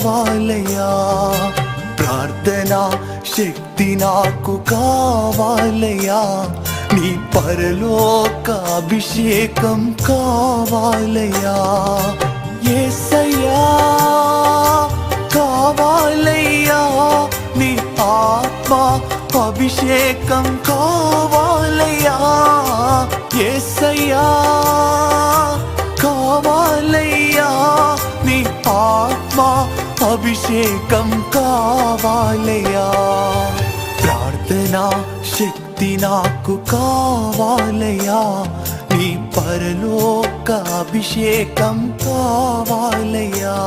కావాలయ్యా, ప్రార్థనా శక్తి నాకు కావాలయ్యా, నీ పరలోక అభిషేకం కావాలయ్యా. యేసయ్యా కావాలయ్యా, నీ ఆత్మ అభిషేకం కావాలయ్యా. యేసయ్యా కావాలయ్యా, నీ ఆత్మ అభిషేకం కావాలయ్యా, ప్రార్థనా శక్తి నాకు కావాలయ్యా, నీ పరలోక అభిషేకం కావాలయ్యా.